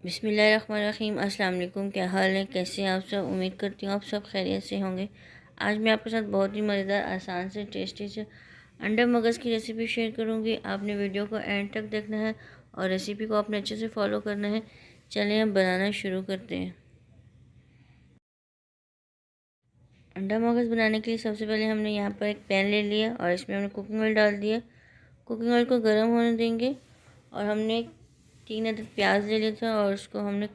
बिस्मिल्लाहिर्रहमानिर्रहीम। अस्सलाम वालेकुम। क्या हाल है, कैसे हैं आप सब? उम्मीद करती हूँ आप सब खैरियत से होंगे। आज मैं आपके साथ बहुत ही मज़ेदार, आसान से, टेस्टी से अंडा मगज़ की रेसिपी शेयर करूँगी। आपने वीडियो को एंड तक देखना है और रेसिपी को आपने अच्छे से फॉलो करना है। चलिए हम बनाना शुरू करते हैं। अंडा मगज़ बनाने के लिए सबसे पहले हमने यहाँ पर एक पैन ले लिया और इसमें हमने कुकिंग ऑयल डाल दिया। कुकिंग ऑयल को गर्म होने देंगे और हमने 3 अदद प्याज ले लिया था और उसको हमने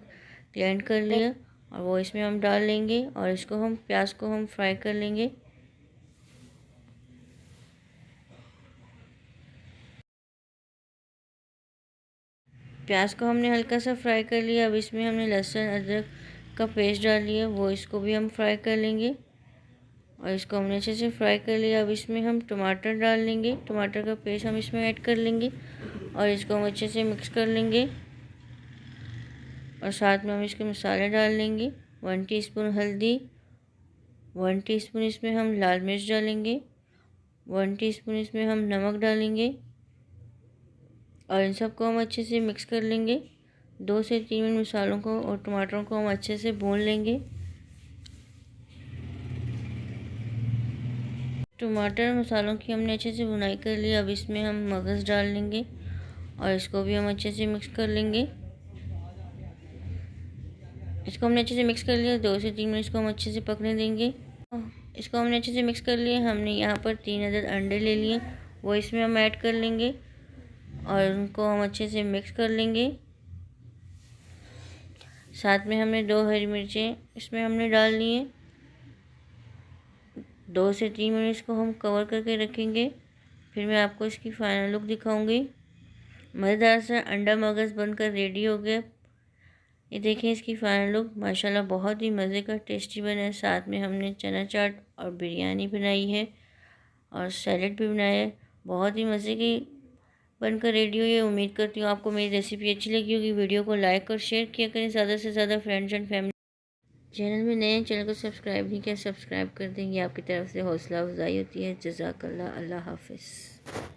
ग्राइंड कर लिया और वो इसमें हम डाल लेंगे और इसको हम प्याज को हम फ्राई कर लेंगे। प्याज को हमने हल्का सा फ्राई कर लिया। अब इसमें हमने लहसुन अदरक का पेस्ट डाल लिया, वो इसको भी हम फ्राई कर लेंगे और इसको हमने अच्छे से फ्राई कर लिया। अब इसमें हम टमाटर डाल लेंगे, टमाटर का पेस्ट हम इसमें ऐड कर लेंगे और इसको हम अच्छे से मिक्स कर लेंगे और साथ में हम इसके मसाले डाल लेंगे। 1 टीस्पून हल्दी, 1 टीस्पून इसमें हम लाल मिर्च डालेंगे, 1 टीस्पून इसमें हम नमक डालेंगे और इन सबको हम अच्छे से मिक्स कर लेंगे। 2 से 3 मिनट मसालों को और टमाटरों को हम अच्छे से भून लेंगे। टमाटर मसालों की हमने अच्छे से भुनाई कर ली। अब इसमें हम मगज़ डाल लेंगे और इसको भी हम अच्छे से मिक्स कर लेंगे। इसको हमने अच्छे से मिक्स कर लिया। 2 से 3 मिनट इसको हम अच्छे से पकने देंगे। इसको हमने अच्छे से मिक्स कर लिया। हमने यहाँ पर 3 अदद अंडे ले लिए, वो इसमें हम ऐड कर लेंगे और उनको हम अच्छे से मिक्स कर लेंगे। साथ में हमने 2 हरी मिर्चें इसमें हमने डाल ली हैं। 2 से 3 मिनट इसको हम कवर करके रखेंगे, फिर मैं आपको इसकी फ़ाइनल लुक दिखाऊंगी। मज़ेदार सा अंडा मगज़ बनकर रेडी हो गया। ये देखें इसकी फ़ाइनल लुक, माशाल्लाह बहुत ही मज़े का टेस्टी बना है। साथ में हमने चना चाट और बिरयानी बनाई है और सैलेड भी बनाया है। बहुत ही मज़े की बनकर रेडी हुई है। उम्मीद करती हूँ आपको मेरी रेसिपी अच्छी लगी होगी। वीडियो को लाइक और शेयर किया करें ज़्यादा से ज़्यादा फ्रेंड्स एंड फैमिली। चैनल में नए हैं, चैनल को सब्सक्राइब नहीं किया, सब्सक्राइब कर देंगे। आपकी तरफ से हौसला अफजाई होती है। जज़ाकल्लाह। अल्लाह हाफ़िज़।